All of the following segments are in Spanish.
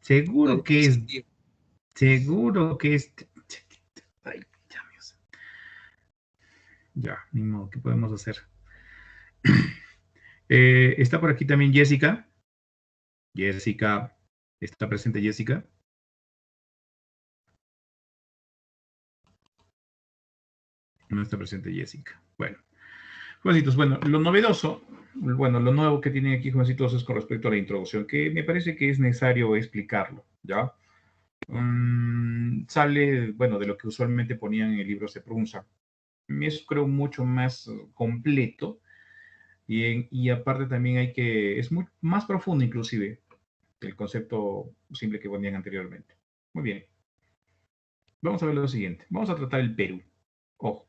Seguro que es, seguro que es, ay, ya, Dios. Ya, ni modo, ¿qué podemos hacer? Está por aquí también Jessica. Jessica, ¿está presente Jessica? No está presente Jessica. Bueno, jovencitos, bueno, lo novedoso, bueno, lo nuevo que tienen aquí, jovencitos, es con respecto a la introducción, que me parece que es necesario explicarlo, ¿ya? Sale, bueno, de lo que usualmente ponían en el libro de Prunza. Es, creo, mucho más completo y aparte también hay que, es muy, más profundo inclusive que el concepto simple que ponían anteriormente. Muy bien. Vamos a ver lo siguiente. Vamos a tratar el Perú. Ojo,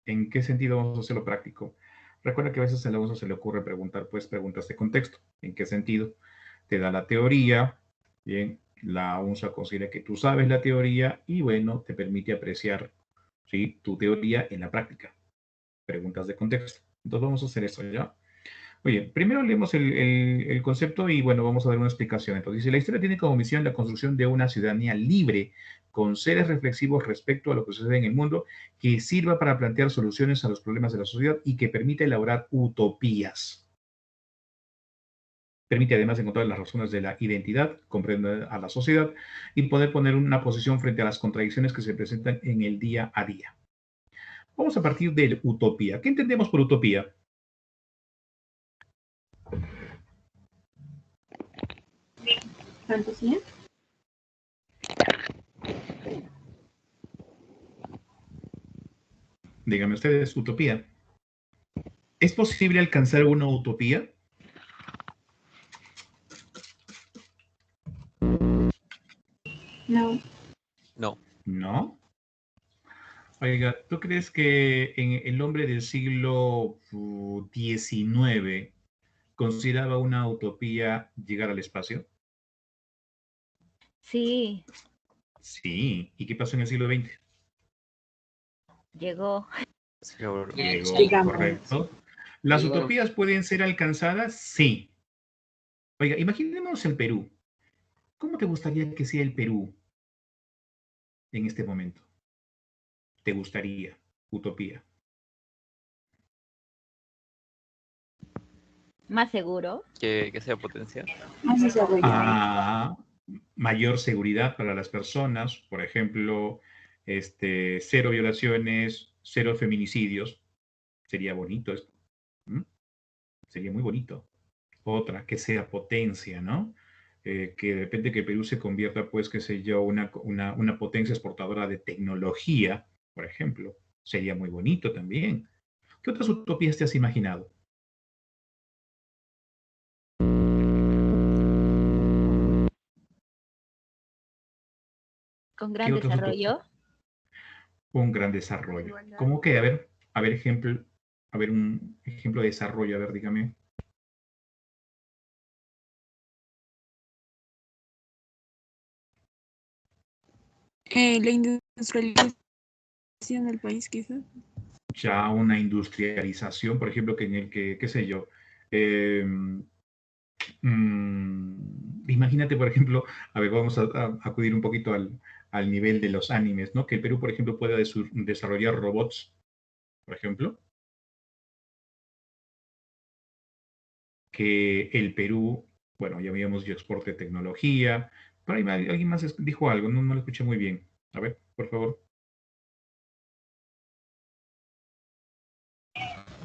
¿en qué sentido vamos a hacerlo práctico? Recuerda que a veces a la uso se le ocurre preguntar, pues, preguntas de contexto. ¿En qué sentido? Te da la teoría, bien, la UNSA considera que tú sabes la teoría y, bueno, te permite apreciar, ¿sí?, tu teoría en la práctica. Preguntas de contexto. Entonces vamos a hacer eso, ¿ya? Oye, primero leemos el concepto y bueno, vamos a dar una explicación. Entonces, dice, la historia tiene como misión la construcción de una ciudadanía libre, con seres reflexivos respecto a lo que sucede en el mundo, que sirva para plantear soluciones a los problemas de la sociedad y que permita elaborar utopías. Permite además encontrar las razones de la identidad, comprender a la sociedad y poder poner una posición frente a las contradicciones que se presentan en el día a día. Vamos a partir de utopía. ¿Qué entendemos por utopía? ¿Fantasía? Díganme ustedes, utopía. ¿Es posible alcanzar una utopía? No. No. No. Oiga, ¿tú crees que en el hombre del siglo XIX consideraba una utopía llegar al espacio? Sí, Sí. ¿Y qué pasó en el siglo XX? llegó. Seguro. Llegó, Llegamos. correcto. ¿Las utopías pueden ser alcanzadas? Sí. Oiga, imaginemos el Perú. ¿Cómo te gustaría que sea el Perú en este momento? ¿Te gustaría? Utopía. Más seguro. Que sea potencia. Más desarrollado. A mayor seguridad para las personas, por ejemplo, cero violaciones, cero feminicidios. Sería bonito esto. ¿Mm? Sería muy bonito. Otra, que sea potencia, ¿no? Que de repente que Perú se convierta, pues, qué sé yo, una potencia exportadora de tecnología, por ejemplo. Sería muy bonito también. ¿Qué otras utopías te has imaginado? Con ¿Qué gran otras utopías? desarrollo. Un gran desarrollo. ¿Cómo que? A ver, ejemplo, a ver, un ejemplo de desarrollo, a ver, dígame. La industrialización del país, quizás. Ya una industrialización, por ejemplo, que en el que, qué sé yo, eh, imagínate, por ejemplo, a ver, vamos a acudir un poquito al nivel de los animes, ¿no? Que el Perú, por ejemplo, pueda desarrollar robots, por ejemplo, que el Perú, bueno, ya habíamos yo exporte tecnología, pero alguien más dijo algo, no lo escuché muy bien. A ver, por favor.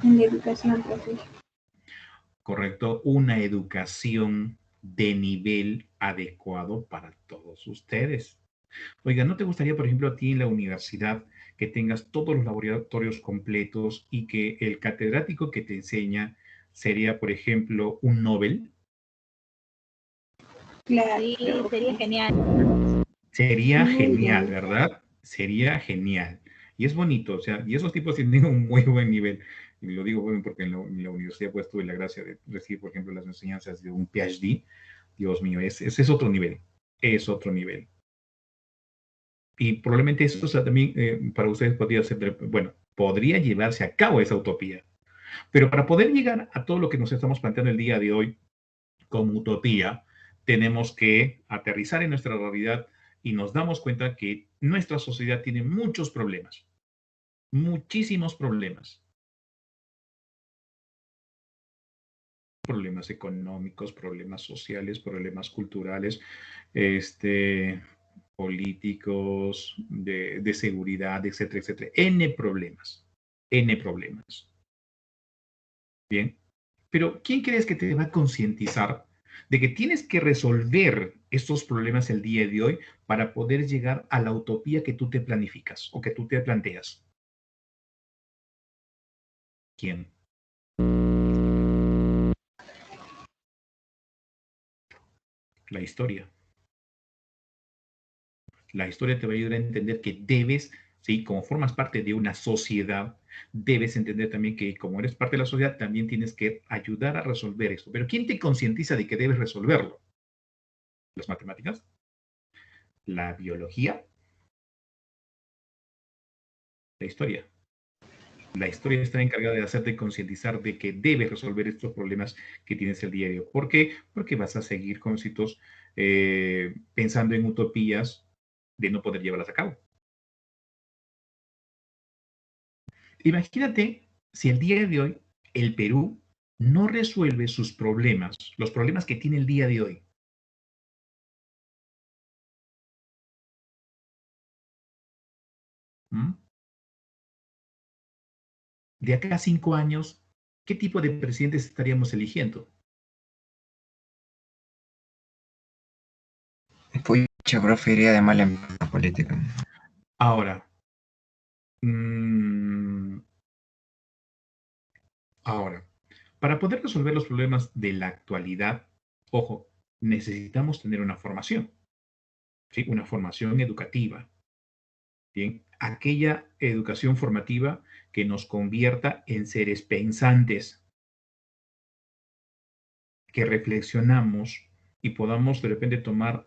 En la educación, profe. Correcto, una educación de nivel adecuado para todos ustedes. Oiga, ¿no te gustaría, por ejemplo, a ti en la universidad que tengas todos los laboratorios completos y que el catedrático que te enseña sería, por ejemplo, un Nobel? Claro. Sí, sería genial. Sería Muy genial, bien. ¿verdad? Sería genial. Y es bonito, o sea, y esos tipos tienen un muy buen nivel. Y lo digo bueno porque en la universidad pues tuve la gracia de recibir, por ejemplo, las enseñanzas de un PhD. Dios mío, ese es otro nivel. Es otro nivel. Y probablemente eso, o sea, también para ustedes podría ser, bueno, podría llevarse a cabo esa utopía. Pero para poder llegar a todo lo que nos estamos planteando el día de hoy como utopía, tenemos que aterrizar en nuestra realidad y nos damos cuenta que nuestra sociedad tiene muchos problemas, muchísimos problemas. Problemas económicos, problemas sociales, problemas culturales, políticos, de seguridad, etcétera, etcétera. N problemas. N problemas. Bien. Pero, ¿quién crees que te va a concientizar de que tienes que resolver estos problemas el día de hoy para poder llegar a la utopía que tú te planificas o que tú te planteas? ¿Quién? La historia. La historia te va a ayudar a entender que debes, ¿sí? Como formas parte de una sociedad, debes entender también que como eres parte de la sociedad, también tienes que ayudar a resolver esto. Pero ¿quién te concientiza de que debes resolverlo? ¿Las matemáticas? ¿La biología? La historia. La historia está encargada de hacerte concientizar de que debes resolver estos problemas que tienes el día de hoy. ¿Por qué? Porque vas a seguir con sitios pensando en utopías de no poder llevarlas a cabo. Imagínate si el día de hoy el Perú no resuelve sus problemas, los problemas que tiene el día de hoy. ¿Mm? De acá a 5 años, ¿qué tipo de presidentes estaríamos eligiendo? Pucha, profe, iría de mal en la política. Ahora, mm, ahora, para poder resolver los problemas de la actualidad, ojo, necesitamos tener una formación, ¿sí? Una formación educativa. Bien, aquella educación formativa que nos convierta en seres pensantes, que reflexionamos y podamos de repente tomar,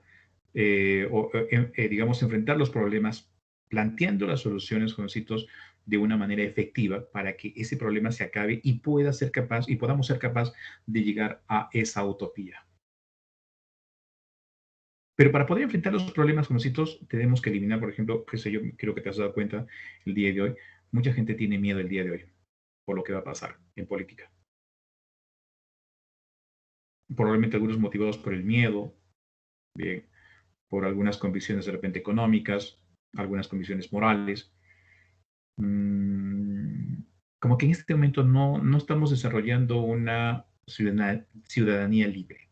digamos, enfrentar los problemas planteando las soluciones, jovencitos, de una manera efectiva para que ese problema se acabe y pueda ser capaz y podamos ser capaz de llegar a esa utopía. Pero para poder enfrentar los problemas, jovencitos, tenemos que eliminar, por ejemplo, qué sé yo, creo que te has dado cuenta el día de hoy, mucha gente tiene miedo el día de hoy por lo que va a pasar en política. Probablemente algunos motivados por el miedo, bien, por algunas convicciones de repente económicas, algunas convicciones morales. Mm, como que en este momento no estamos desarrollando una ciudadanía libre.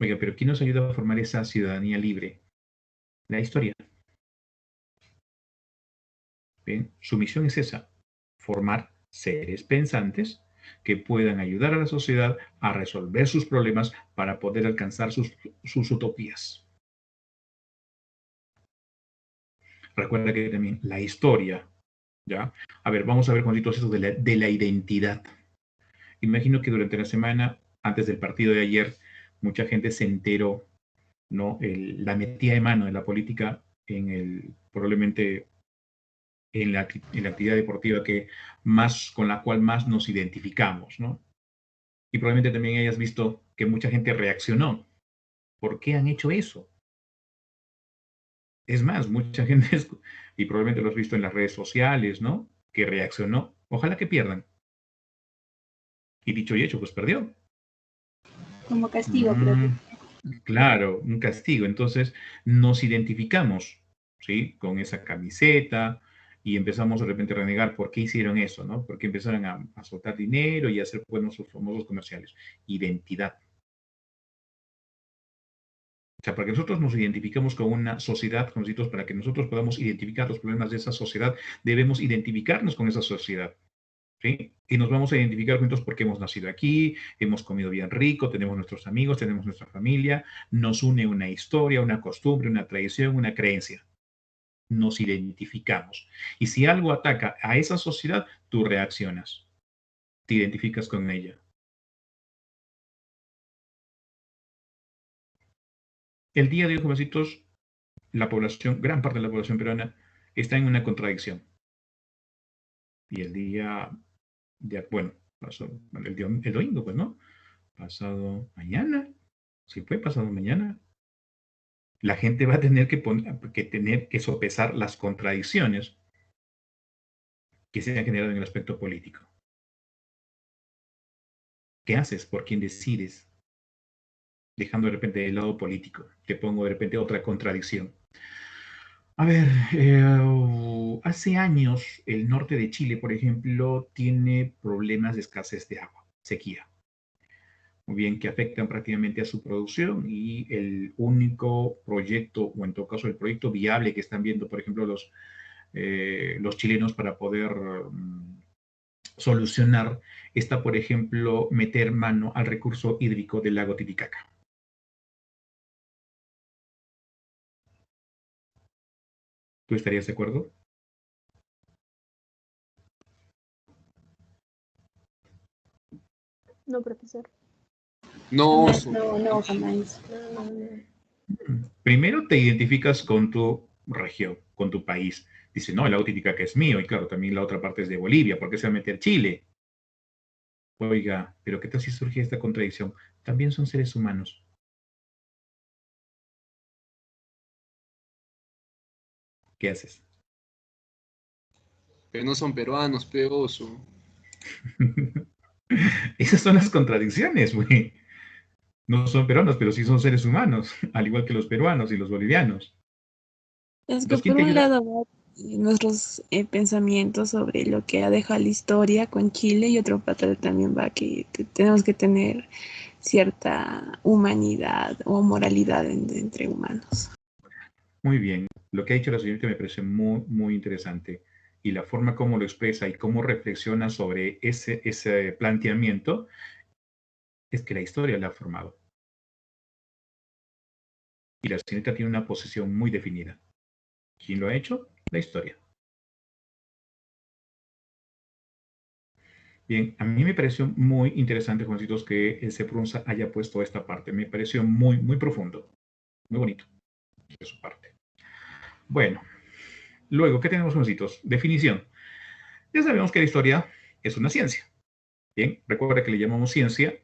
Oiga, pero ¿quién nos ayuda a formar esa ciudadanía libre? La historia. Bien, su misión es esa, formar seres pensantes que puedan ayudar a la sociedad a resolver sus problemas para poder alcanzar sus utopías. Recuerda que también la historia, ¿ya? A ver, vamos a ver, Juancito, eso de la identidad. Imagino que durante la semana, antes del partido de ayer, mucha gente se enteró, ¿no? La metida de mano de la política probablemente en la actividad deportiva con la cual más nos identificamos, ¿no? Y probablemente también hayas visto que mucha gente reaccionó. ¿Por qué han hecho eso? Es más, mucha gente, y probablemente lo has visto en las redes sociales, ¿no? Que reaccionó. Ojalá que pierdan. Y dicho y hecho, pues perdió. Como castigo, profe. Mm, claro, un castigo. Entonces nos identificamos, ¿sí? Con esa camiseta y empezamos de repente a renegar por qué hicieron eso, ¿no? Porque empezaron a soltar dinero y a hacer buenos sus famosos comerciales. Identidad. O sea, para que nosotros nos identifiquemos con una sociedad, con nosotros, para que nosotros podamos identificar los problemas de esa sociedad, debemos identificarnos con esa sociedad. ¿Sí? Y nos vamos a identificar juntos porque hemos nacido aquí, hemos comido bien rico, tenemos nuestros amigos, tenemos nuestra familia, nos une una historia, una costumbre, una tradición, una creencia. Nos identificamos. Y si algo ataca a esa sociedad, tú reaccionas, te identificas con ella. El día de hoy, jovencitos, la población, gran parte de la población peruana, está en una contradicción. Y el día, bueno, pasó el domingo, pues, ¿no? Pasado mañana. Si fue pasado mañana. La gente va a tener que sopesar las contradicciones que se han generado en el aspecto político. ¿Qué haces? ¿Por quién decides? Dejando de repente el lado político. Te pongo de repente otra contradicción. A ver, hace años el norte de Chile, por ejemplo, tiene problemas de escasez de agua, sequía. Muy bien, que afectan prácticamente a su producción y el único proyecto, o en todo caso el proyecto viable que están viendo, por ejemplo, los chilenos para poder solucionar está, por ejemplo, meter mano al recurso hídrico del lago Titicaca. ¿Tú estarías de acuerdo? No, profesor. No, Jamás, no, jamás. Primero te identificas con tu región, con tu país. Dice, no, el lago Titicaca es mío. Y claro, también la otra parte es de Bolivia. ¿Por qué se va a meter Chile? Oiga, pero ¿qué tal si surge esta contradicción? También son seres humanos. ¿Qué haces? pero no son peruanos, peoso. Esas son las contradicciones, güey. No son peruanos, pero sí son seres humanos, al igual que los peruanos y los bolivianos. Es que Entonces, ¿quién por te un ayuda? lado va nuestros pensamientos sobre lo que ha dejado la historia con Chile y otro parte también va que tenemos que tener cierta humanidad o moralidad entre humanos. Muy bien. Lo que ha dicho la señorita me parece muy, muy interesante. Y la forma como lo expresa y cómo reflexiona sobre ese planteamiento es que la historia la ha formado. Y la señorita tiene una posición muy definida. ¿Quién lo ha hecho? La historia. Bien, a mí me pareció muy interesante, Juancitos, que el Seprunza haya puesto esta parte. Me pareció muy, muy profundo, muy bonito de su parte. Bueno, luego, ¿qué tenemos, Juancitos? Definición. Ya sabemos que la historia es una ciencia. Bien, recuerda que le llamamos ciencia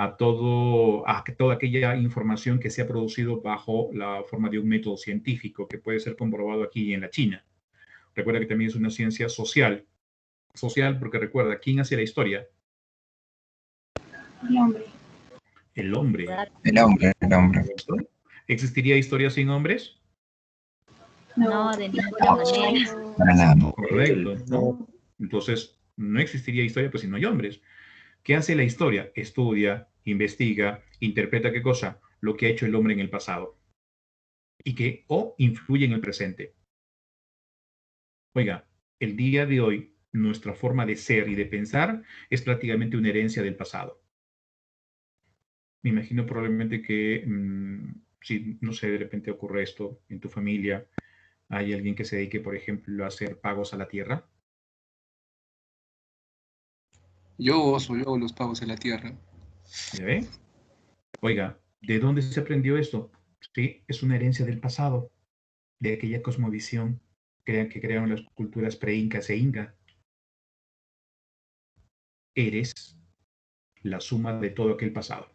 a toda aquella información que se ha producido bajo la forma de un método científico que puede ser comprobado aquí en la China. Recuerda que también es una ciencia social. Social porque recuerda, ¿quién hace la historia? El hombre. El hombre. El hombre, el hombre. ¿Cierto? ¿Existiría historia sin hombres? No, de ninguna manera. Para nada. Correcto, ¿no? No. Entonces, no existiría historia pues si no hay hombres. ¿Qué hace la historia? Estudia, investiga, interpreta qué cosa, lo que ha hecho el hombre en el pasado y que o influye en el presente. Oiga, el día de hoy, nuestra forma de ser y de pensar es prácticamente una herencia del pasado. Me imagino probablemente que, si, no sé, de repente ocurre esto en tu familia, hay alguien que se dedique, por ejemplo, a hacer pagos a la tierra. Yo hago los pagos en la tierra. ¿Ya ve? Oiga, ¿de dónde se aprendió esto? Sí, es una herencia del pasado, de aquella cosmovisión que crearon las culturas pre-incas e inca. Eres la suma de todo aquel pasado,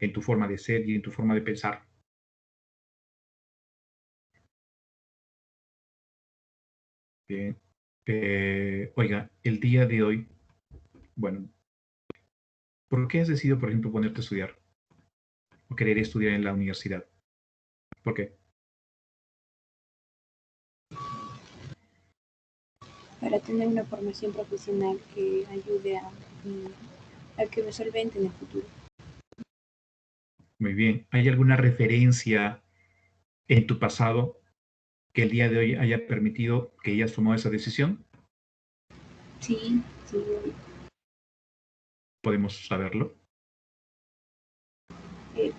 en tu forma de ser y en tu forma de pensar. Bien. Oiga, el día de hoy, bueno, ¿por qué has decidido, por ejemplo, ponerte a estudiar o querer estudiar en la universidad? ¿Por qué? Para tener una formación profesional que ayude a que me solvente en el futuro. Muy bien. ¿Hay alguna referencia en tu pasado que el día de hoy haya permitido que hayas tomado esa decisión? Sí, sí. ¿Podemos saberlo?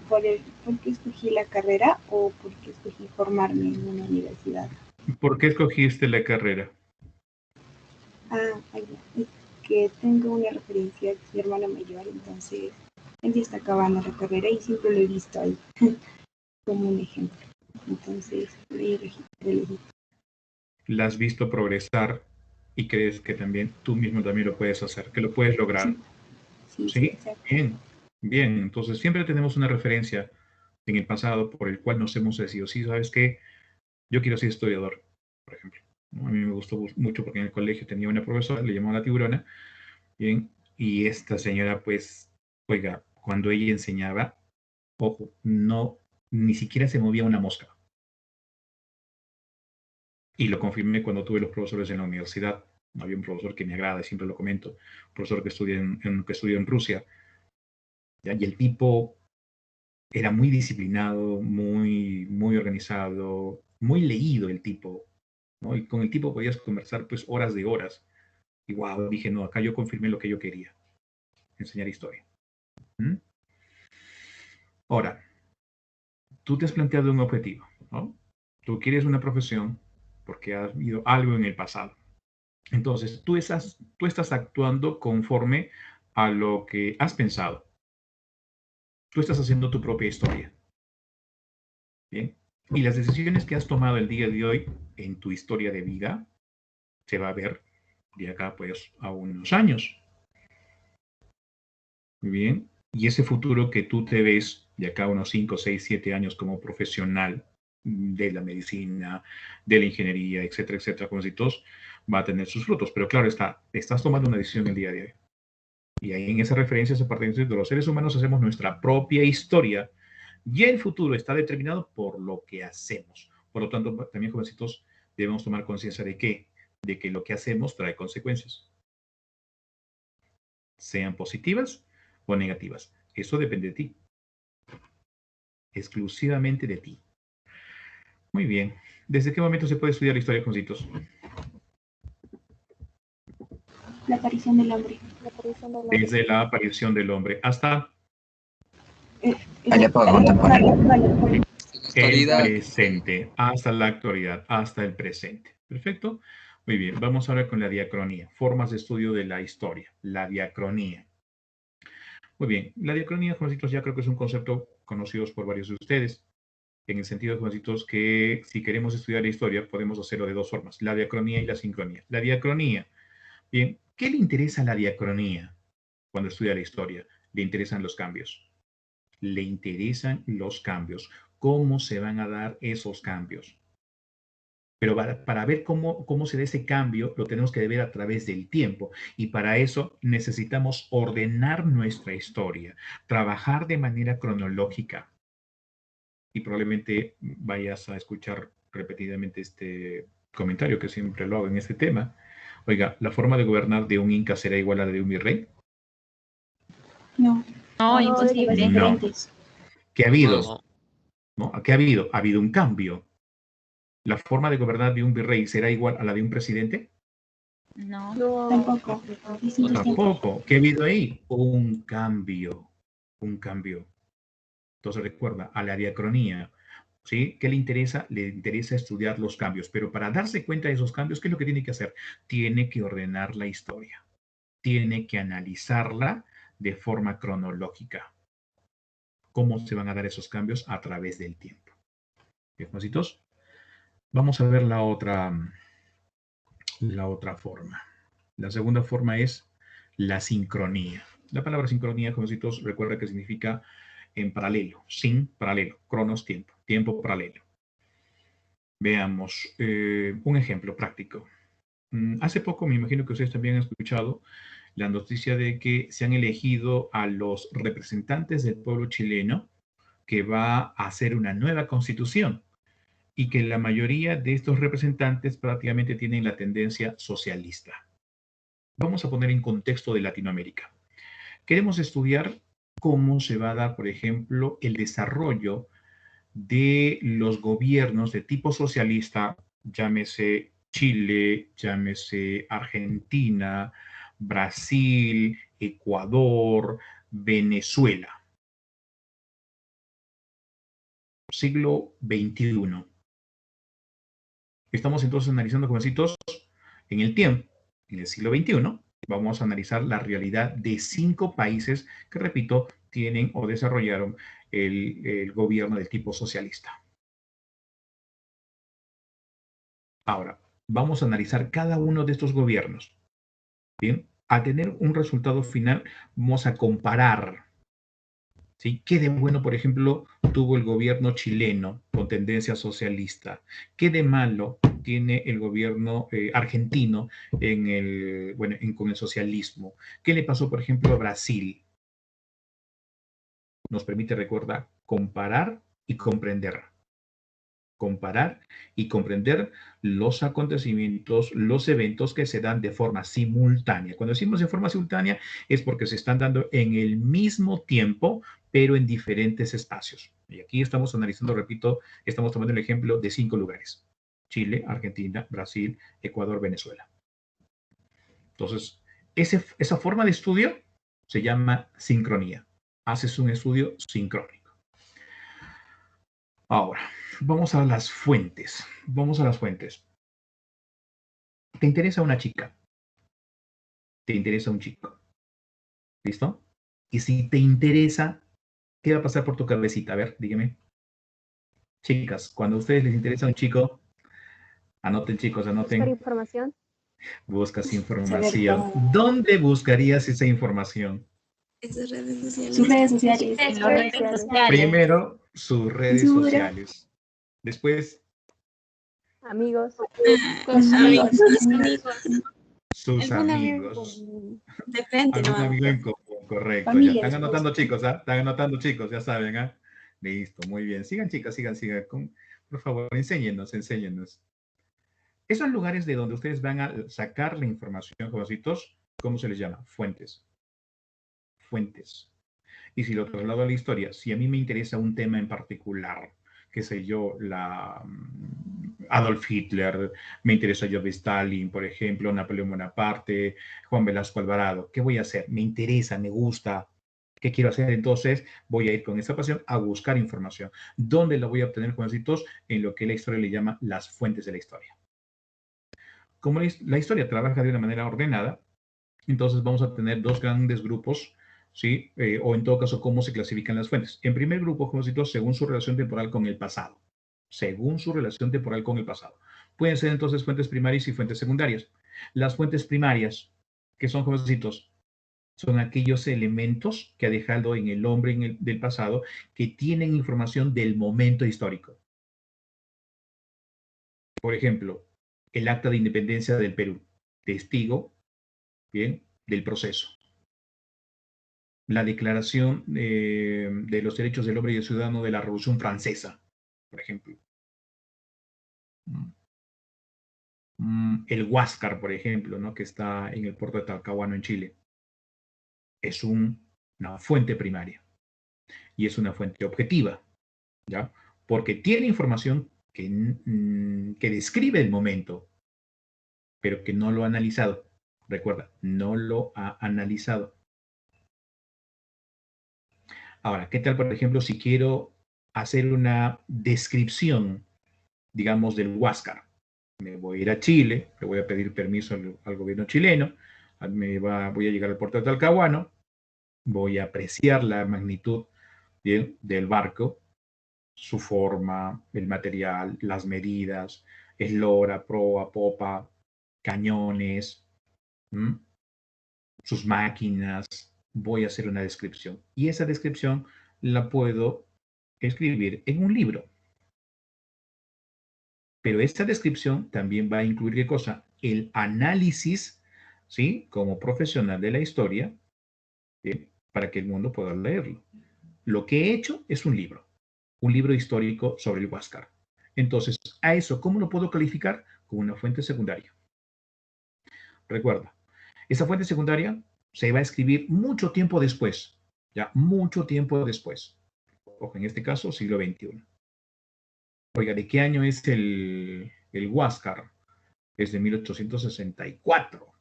¿Por qué escogí la carrera o por qué escogí formarme en una universidad? ¿Por qué escogiste la carrera? Es que tengo una referencia, que es mi hermano mayor, entonces él ya está acabando la carrera y siempre lo he visto ahí como un ejemplo. Entonces, elegí. ¿La has visto progresar y crees que también tú mismo también lo puedes hacer, que lo puedes lograr? Sí, sí, sí, Sí, exacto. bien, Bien, entonces siempre tenemos una referencia en el pasado por el cual nos hemos decidido, sí, ¿sabes qué? Yo quiero ser historiador, por ejemplo, ¿no? A mí me gustó mucho porque en el colegio tenía una profesora, le llamaba la tiburona, bien, y esta señora, pues, oiga, cuando ella enseñaba, ojo, no, ni siquiera se movía una mosca. Y lo confirmé cuando tuve los profesores en la universidad. Había un profesor que me agrada, siempre lo comento, un profesor que estudió en Rusia, ¿ya? Y el tipo era muy disciplinado, muy organizado, muy leído el tipo, ¿no? Y con el tipo podías conversar pues horas de horas. Y wow, dije, no, acá yo confirmé lo que yo quería, enseñar historia. ¿Mm? Ahora, tú te has planteado un objetivo, ¿no? Tú quieres una profesión porque has vivido algo en el pasado. Entonces, tú estás actuando conforme a lo que has pensado. Tú estás haciendo tu propia historia. ¿Bien? Y las decisiones que has tomado el día de hoy en tu historia de vida se va a ver de acá pues a unos años. Muy bien. Y ese futuro que tú te ves de acá a unos 5, 6, 7 años como profesional de la medicina, de la ingeniería, etcétera, como si todos, va a tener sus frutos. Pero claro está, estás tomando una decisión el día de hoy. Y ahí en esa referencia, a partir de los seres humanos hacemos nuestra propia historia y el futuro está determinado por lo que hacemos. Por lo tanto, también, jovencitos, debemos tomar conciencia de qué, de que lo que hacemos trae consecuencias, sean positivas o negativas. Eso depende de ti, exclusivamente de ti. Muy bien. ¿Desde qué momento se puede estudiar la historia, jovencitos? La aparición del hombre. Desde la aparición del hombre hasta A la época contemporánea. el Actualidad. presente, hasta la actualidad, hasta el presente. Perfecto. Muy bien, vamos ahora con la diacronía, formas de estudio de la historia, la diacronía. Muy bien, la diacronía, jovencitos, ya creo que es un concepto conocido por varios de ustedes, en el sentido, jovencitos, que si queremos estudiar la historia, podemos hacerlo de dos formas, la diacronía y la sincronía. La diacronía, bien, ¿qué le interesa a la diacronía cuando estudia la historia? Le interesan los cambios. Le interesan los cambios. ¿Cómo se van a dar esos cambios? Pero para ver cómo se da ese cambio, lo tenemos que ver a través del tiempo. Y para eso necesitamos ordenar nuestra historia, trabajar de manera cronológica. Y probablemente vayas a escuchar repetidamente este comentario que siempre lo hago en este tema. Oiga, ¿la forma de gobernar de un inca será igual a la de un virrey? No. No, Imposible. imposible. No. Diferentes. ¿Qué ha habido? No, ¿No? ¿Qué ha habido? Ha habido un cambio. ¿La forma de gobernar de un virrey será igual a la de un presidente? No. Tampoco. Distintos tiempos. Tampoco. ¿Qué ha habido ahí? Un cambio. Un cambio. Entonces recuerda, a la diacronía, ¿sí? ¿Qué le interesa? Le interesa estudiar los cambios, pero para darse cuenta de esos cambios, ¿qué es lo que tiene que hacer? Tiene que ordenar la historia. Tiene que analizarla de forma cronológica. ¿Cómo se van a dar esos cambios? A través del tiempo. Bien, mositos. Vamos a ver la otra forma. La segunda forma es la sincronía. La palabra sincronía, jovencitos, recuerda que significa en paralelo, sin paralelo, cronos, tiempo, tiempo paralelo. Veamos un ejemplo práctico. Hace poco, me imagino que ustedes también han escuchado la noticia de que se han elegido a los representantes del pueblo chileno que va a hacer una nueva constitución y que la mayoría de estos representantes prácticamente tienen la tendencia socialista. Vamos a poner en contexto de Latinoamérica. Queremos estudiar cómo se va a dar, por ejemplo, el desarrollo de los gobiernos de tipo socialista, llámese Chile, llámese Argentina, Brasil, Ecuador, Venezuela. Siglo XXI. Estamos entonces analizando, jovencitos, en el tiempo, en el siglo XXI, vamos a analizar la realidad de 5 países que, repito, tienen o desarrollaron el gobierno del tipo socialista. Ahora, vamos a analizar cada uno de estos gobiernos. Bien, al tener un resultado final, vamos a comparar ¿Sí? ¿Qué de bueno, por ejemplo, tuvo el gobierno chileno con tendencia socialista? ¿Qué de malo tiene el gobierno argentino con el socialismo? ¿Qué le pasó, por ejemplo, a Brasil? Nos permite, recuerda, comparar y comprender. Comparar y comprender los acontecimientos, los eventos que se dan de forma simultánea. Cuando decimos de forma simultánea es porque se están dando en el mismo tiempo, pero en diferentes espacios. Y aquí estamos analizando, repito, estamos tomando el ejemplo de 5 lugares: Chile, Argentina, Brasil, Ecuador, Venezuela. Entonces, esa forma de estudio se llama sincronía. Haces un estudio sincrónico. Ahora, vamos a las fuentes. Vamos a las fuentes. ¿Te interesa una chica? ¿Te interesa un chico? ¿Listo? Y si te interesa, ¿qué va a pasar por tu cabecita? A ver, dígame. Chicas, cuando a ustedes les interesa un chico, anoten, chicos, Buscar anoten. información. Buscas Saber información. cómo. ¿Dónde buscarías esa información? Esas redes sociales. Sus redes sociales. En las redes sociales. Primero, sus redes Seguro. sociales. Después, Amigos. Con sus amigos. sus Algún amigo amigos. depende, Algún no. amigo en común, correcto. Familia Ya. Están después. anotando, chicos, ¿ah? Están anotando, chicos, ya saben, ¿ah? Listo, muy bien. Sigan, chicas, sigan. Por favor, enséñenos. Esos lugares de donde ustedes van a sacar la información, jovencitos, ¿cómo se les llama? Fuentes. Fuentes. Y si lo traslado a la historia, si a mí me interesa un tema en particular, qué sé yo, Adolf Hitler, me interesa Joseph Stalin, por ejemplo, Napoleón Bonaparte, Juan Velasco Alvarado, ¿qué voy a hacer? Me interesa, me gusta. ¿Qué quiero hacer? Entonces voy a ir con esa pasión a buscar información. ¿Dónde la voy a obtener, jovencitos? En lo que la historia le llama las fuentes de la historia. Como la historia trabaja de una manera ordenada, entonces vamos a tener 2 grandes grupos, ¿sí? O en todo caso, cómo se clasifican las fuentes. En primer grupo, jovencitos, según su relación temporal con el pasado. Según su relación temporal con el pasado. Pueden ser entonces fuentes primarias y fuentes secundarias. Las fuentes primarias, que son, jovencitos, son aquellos elementos que ha dejado en el hombre del pasado que tienen información del momento histórico. Por ejemplo, el Acta de Independencia del Perú, testigo, bien, del proceso. La Declaración de los Derechos del Hombre y del Ciudadano de la Revolución Francesa, por ejemplo. El Huáscar, por ejemplo, ¿no? Que está en el puerto de Talcahuano, en Chile. Es una fuente primaria y es una fuente objetiva, ¿ya? Porque tiene información que describe el momento, pero que no lo ha analizado. Recuerda, no lo ha analizado. Ahora, ¿qué tal, por ejemplo, si quiero hacer una descripción, digamos, del Huáscar? Me voy a ir a Chile, le voy a pedir permiso al gobierno chileno, voy a llegar al puerto de Talcahuano, voy a apreciar la magnitud, bien, del barco, su forma, el material, las medidas, eslora, proa, popa, cañones, sus máquinas. Voy a hacer una descripción. Y esa descripción la puedo escribir en un libro. Pero esta descripción también va a incluir, ¿qué cosa? El análisis, ¿sí? Como profesional de la historia, ¿sí? Para que el mundo pueda leerlo. Lo que he hecho es un libro histórico sobre el Huáscar. Entonces, a eso, ¿cómo lo puedo calificar? Como una fuente secundaria. Recuerda, esa fuente secundaria se va a escribir mucho tiempo después, ya, mucho tiempo después. Ojo, en este caso, siglo XXI. Oiga, ¿de qué año es el Huáscar? Es de 1864,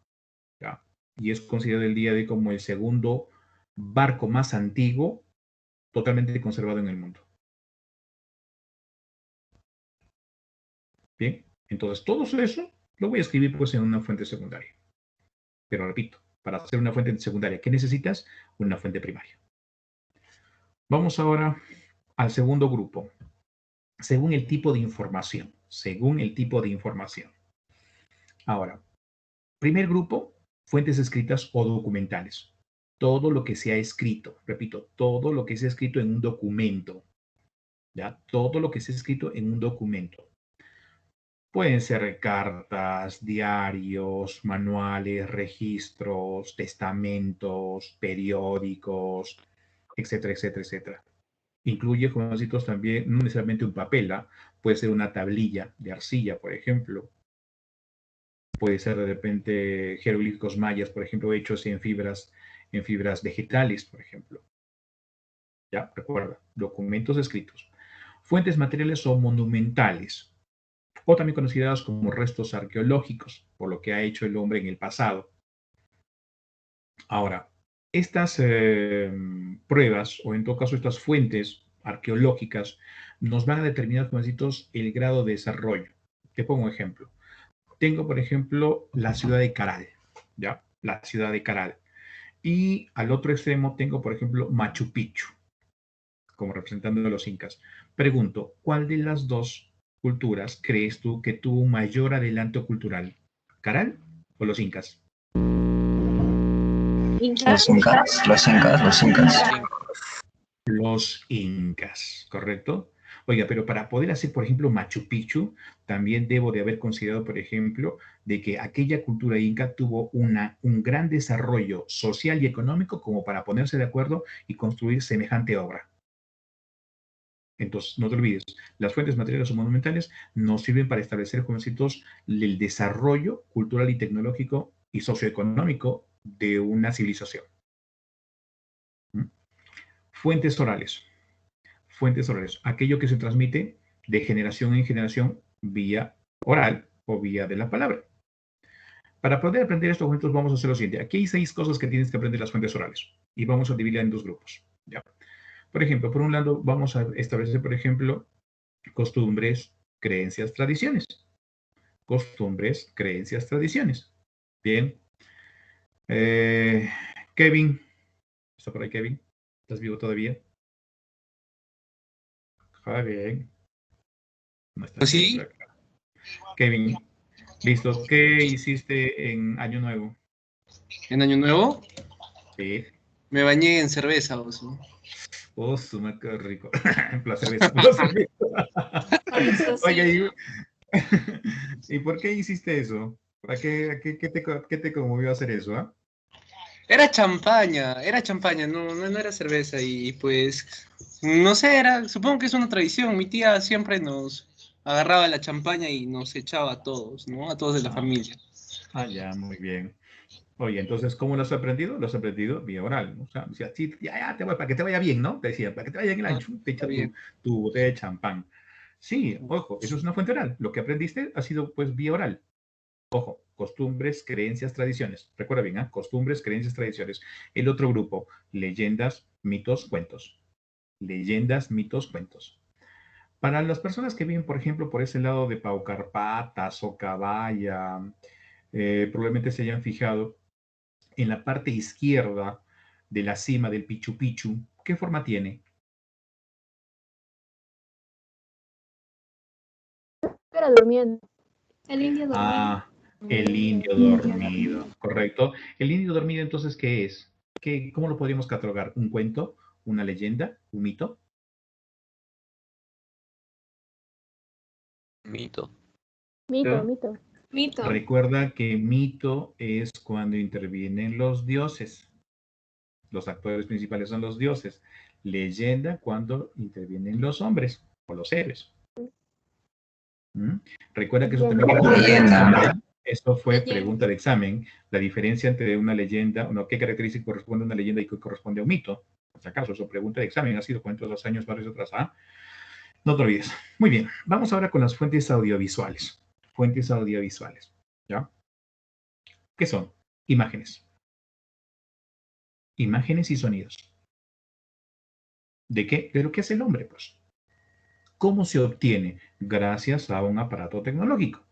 ¿ya? Y es considerado el día de hoy como el segundo barco más antiguo totalmente conservado en el mundo. Bien, entonces todo eso lo voy a escribir pues en una fuente secundaria. Pero repito, para hacer una fuente secundaria, ¿qué necesitas? Una fuente primaria. Vamos ahora al segundo grupo. Según el tipo de información. Según el tipo de información. Ahora, primer grupo, fuentes escritas o documentales. todo lo que se ha escrito, repito, todo lo que se ha escrito en un documento, ¿ya? Todo lo que se ha escrito en un documento. Pueden ser cartas, diarios, manuales, registros, testamentos, periódicos, etcétera, etcétera, etcétera. Incluye, como decimos, también, no necesariamente un papel, ¿ah? Puede ser una tablilla de arcilla, por ejemplo. Puede ser de repente jeroglíficos mayas, por ejemplo, hechos en fibras vegetales, por ejemplo. ¿Ya? Recuerda, documentos escritos. Fuentes materiales o monumentales, o también consideradas como restos arqueológicos, por lo que ha hecho el hombre en el pasado. Ahora, estas pruebas, o en todo caso estas fuentes arqueológicas, nos van a determinar, como decimos, el grado de desarrollo. Te pongo un ejemplo. Tengo, por ejemplo, la ciudad de Caral, ¿ya? La ciudad de Caral. Y al otro extremo tengo, por ejemplo, Machu Picchu, como representante de los incas. Pregunto, ¿cuál de las dos culturas crees tú que tuvo un mayor adelanto cultural? ¿Caral o los incas? Los incas, los incas, los incas. Los incas, ¿correcto? Oiga, pero para poder hacer, por ejemplo, Machu Picchu, también debo de haber considerado, por ejemplo, de que aquella cultura inca tuvo un gran desarrollo social y económico como para ponerse de acuerdo y construir semejante obra. Entonces, no te olvides, las fuentes materiales o monumentales nos sirven para establecer, como decimos, el desarrollo cultural y tecnológico y socioeconómico de una civilización. Fuentes orales. Fuentes orales, aquello que se transmite de generación en generación vía oral o vía de la palabra. Para poder aprender estos cuentos vamos a hacer lo siguiente. Aquí hay 6 cosas que tienes que aprender las fuentes orales y vamos a dividirla en 2 grupos. ¿Ya? Por ejemplo, por un lado vamos a establecer, por ejemplo, costumbres, creencias, tradiciones. Costumbres, creencias, tradiciones. Bien. Kevin. ¿Está por ahí, Kevin? ¿Estás vivo todavía? Bien. No está ¿Sí? Kevin, listo. ¿Qué hiciste en Año Nuevo? ¿En Año Nuevo? Sí. Me bañé en cerveza, oso. Oh, suma, qué rico. La cerveza. La cerveza. Oye, ¿y por qué hiciste eso? ¿Para qué te conmovió hacer eso? ¿Ah? Era champaña, no era cerveza y pues, no sé, supongo que es una tradición. Mi tía siempre nos agarraba la champaña y nos echaba a todos, ¿no? A todos de la familia. Ya, muy bien. Oye, entonces, ¿cómo lo has aprendido? Lo has aprendido vía oral, ¿no? O sea, decía, sí, ya, te voy, para que te vaya bien, ¿no? Te decía, para que te vaya bien el año, te echa bien. tu botella de champán. Sí, ojo, eso es una fuente oral. Lo que aprendiste ha sido, pues, vía oral. Ojo, costumbres, creencias, tradiciones. Recuerda bien, ¿eh? Costumbres, creencias, tradiciones. El otro grupo, leyendas, mitos, cuentos. Leyendas, mitos, cuentos. Para las personas que viven, por ejemplo, por ese lado de Paucarpatas o Cabaya, probablemente se hayan fijado en la parte izquierda de la cima del Pichu Pichu. ¿Qué forma tiene? Pero durmiendo. El indio dormido. El indio dormido, correcto. El indio dormido, entonces, ¿qué es? ¿Cómo lo podríamos catalogar? ¿Un cuento? ¿Una leyenda? ¿Un mito? Mito. Mito. Mito. Recuerda que mito es cuando intervienen los dioses. Los actores principales son los dioses. Leyenda cuando intervienen los hombres o los héroes. Recuerda que eso también fue pregunta de examen. Esto fue pregunta de examen. La diferencia entre una leyenda, qué característica corresponde a una leyenda y qué corresponde a un mito. Por si acaso, eso pregunta de examen ha sido cuántos los años varios atrás. No te olvides. Muy bien. Vamos ahora con las fuentes audiovisuales. Fuentes audiovisuales. ¿Ya? ¿Qué son? Imágenes. Imágenes y sonidos. ¿De qué? De lo que hace el hombre, pues. ¿Cómo se obtiene? Gracias a un aparato tecnológico.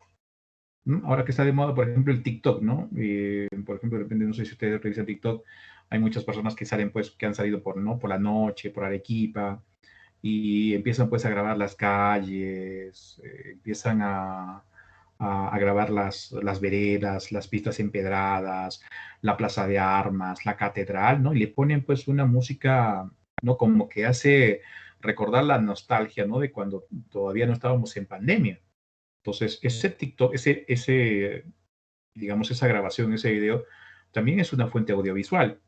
Ahora que está de moda, por ejemplo, el TikTok, ¿no? Por ejemplo, depende, no sé si ustedes revisan TikTok, hay muchas personas que salen, pues, que han salido por la noche, por Arequipa, y empiezan, pues, a grabar las calles, empiezan a a grabar las veredas, las pistas empedradas, la plaza de armas, la catedral, ¿no? Y le ponen pues una música, ¿no? Como que hace recordar la nostalgia, ¿no? De cuando todavía no estábamos en pandemia. Entonces, ese TikTok, digamos, esa grabación, ese video, también es una fuente audiovisual.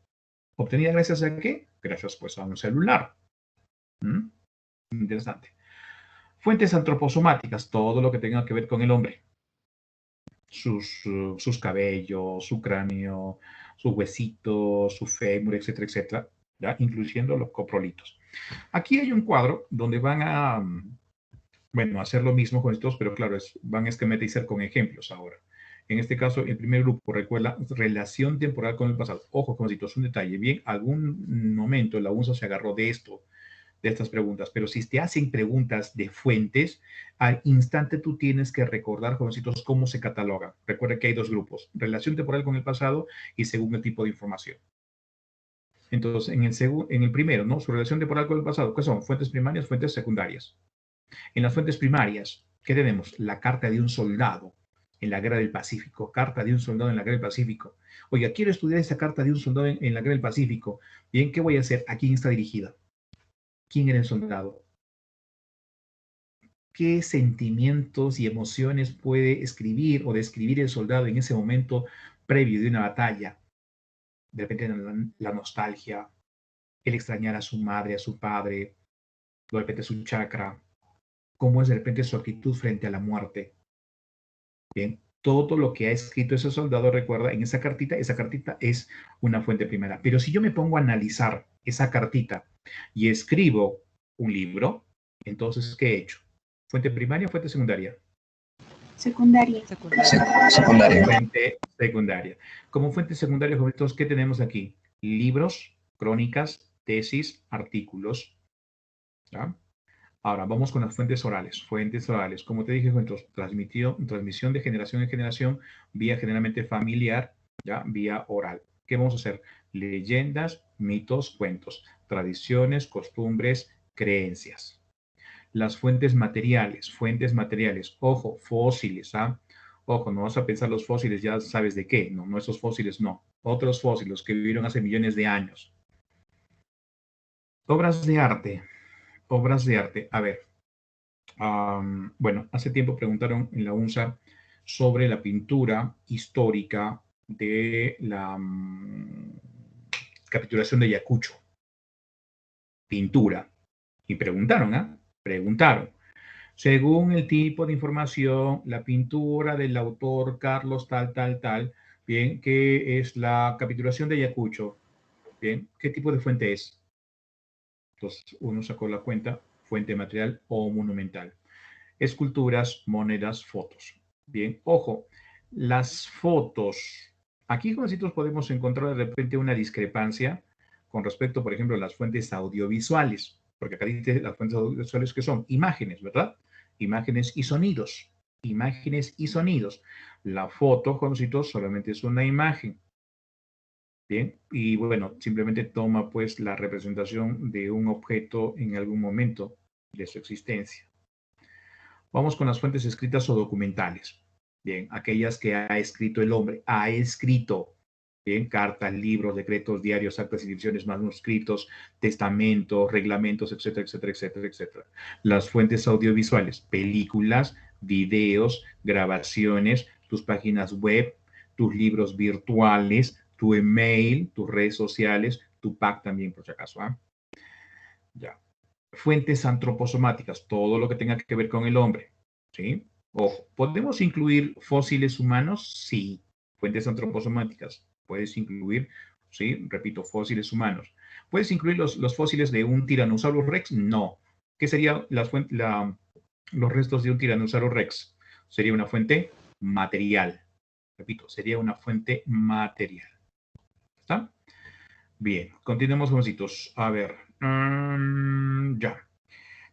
¿Obtenida gracias a qué? Gracias pues a un celular. ¿Mm? Interesante. Fuentes antroposomáticas, todo lo que tenga que ver con el hombre. Sus cabellos, su cráneo, sus huesitos, su fémur, etcétera, etcétera, ¿ya? Incluyendo los coprolitos. Aquí hay un cuadro donde van a, bueno, hacer lo mismo con estos, pero claro, van a esquematizar con ejemplos ahora. En este caso, el primer grupo recuerda relación temporal con el pasado. Ojo, como si es un detalle. Bien, algún momento la UNSA se agarró de estas preguntas, pero si te hacen preguntas de fuentes, al instante tú tienes que recordar, jovencitos, cómo se cataloga. Recuerda que hay dos grupos, relación temporal con el pasado y según el tipo de información. Entonces, en el primero, ¿no? Su relación temporal con el pasado, ¿qué son? Fuentes primarias, fuentes secundarias. En las fuentes primarias, ¿qué tenemos? La carta de un soldado en la Guerra del Pacífico, carta de un soldado en la Guerra del Pacífico. Oiga, quiero estudiar esa carta de un soldado en la Guerra del Pacífico. Bien, ¿qué voy a hacer? ¿A quién está dirigida? ¿Quién era el soldado? ¿Qué sentimientos y emociones puede escribir o describir el soldado en ese momento previo de una batalla? De repente la nostalgia, el extrañar a su madre, a su padre, de repente su chakra, cómo es de repente su actitud frente a la muerte. Bien, todo lo que ha escrito ese soldado, recuerda, en esa cartita es una fuente primaria. Pero si yo me pongo a analizar esa cartita y escribo un libro, entonces, ¿qué he hecho? ¿Fuente primaria o fuente secundaria? Secundaria. Secundaria. Fuente secundaria. Como fuente secundaria, jovencitos, ¿qué tenemos aquí? Libros, crónicas, tesis, artículos. ¿Ya? Ahora, vamos con las fuentes orales. Fuentes orales, como te dije, jovencitos, transmisión de generación en generación, vía generalmente familiar, ¿ya? Vía oral. ¿Qué vamos a hacer? Leyendas, mitos, cuentos, tradiciones, costumbres, creencias. Las fuentes materiales, ojo, fósiles, ¿ah? Ojo, no vas a pensar los fósiles, ya sabes de qué, no, esos fósiles no, otros fósiles que vivieron hace millones de años. Obras de arte, a ver, bueno, hace tiempo preguntaron en la UNSA sobre la pintura histórica de la capitulación de Ayacucho, pintura, y preguntaron, preguntaron. Según el tipo de información, la pintura del autor Carlos tal, bien, ¿qué es la capitulación de Ayacucho? Bien, ¿qué tipo de fuente es? Entonces, uno sacó la cuenta, fuente material o monumental. Esculturas, monedas, fotos. Bien, ojo, las fotos. Aquí, jovencitos, podemos encontrar de repente una discrepancia con respecto, por ejemplo, a las fuentes audiovisuales, porque acá dice las fuentes audiovisuales que son imágenes, ¿verdad? Imágenes y sonidos. Imágenes y sonidos. La foto, jovencitos, solamente es una imagen. Bien, y bueno, simplemente toma pues la representación de un objeto en algún momento de su existencia. Vamos con las fuentes escritas o documentales. Bien, aquellas que ha escrito el hombre, ha escrito. Bien, cartas, libros, decretos, diarios, actas, inscripciones, manuscritos, testamentos, reglamentos, etcétera, etcétera, etcétera, etcétera. Las fuentes audiovisuales, películas, videos, grabaciones, tus páginas web, tus libros virtuales, tu email, tus redes sociales, tu pack también, por si acaso. Ya. Fuentes antroposomáticas, todo lo que tenga que ver con el hombre. ¿Sí? Ojo, ¿podemos incluir fósiles humanos? Sí. Fuentes antroposomáticas. Puedes incluir, sí, repito, fósiles humanos. ¿Puedes incluir los fósiles de un Tyrannosaurus Rex? No. ¿Qué serían los restos de un Tyrannosaurus Rex? Sería una fuente material. Repito, sería una fuente material. ¿Está? Bien, continuemos, jovencitos. A ver, ya.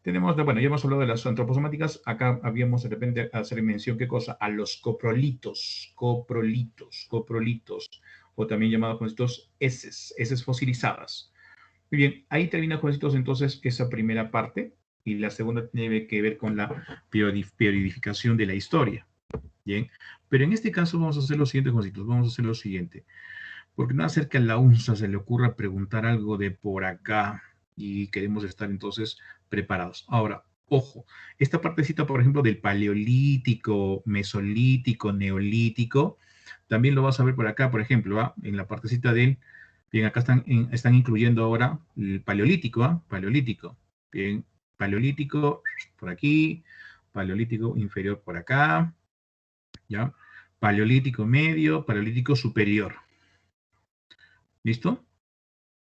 Tenemos, bueno, ya hemos hablado de las antroposomáticas. Acá habíamos de repente hacer mención, ¿qué cosa? A los coprolitos, o también llamados, jovencitos, heces fosilizadas. Muy bien, ahí termina, jovencitos, entonces esa primera parte, y la segunda tiene que ver con la periodificación de la historia. Bien, pero en este caso vamos a hacer lo siguiente, Juancitos, vamos a hacer lo siguiente. Porque no hacer que a la UNSA se le ocurra preguntar algo de por acá y queremos estar entonces preparados. Ahora, ojo, esta partecita, por ejemplo, del paleolítico, mesolítico, neolítico, también lo vas a ver por acá, por ejemplo, ¿ah? En la partecita del, bien, acá están incluyendo ahora el paleolítico, ¿ah? Paleolítico, bien, paleolítico por aquí, paleolítico inferior por acá, ¿ya? Paleolítico medio, paleolítico superior. ¿Listo?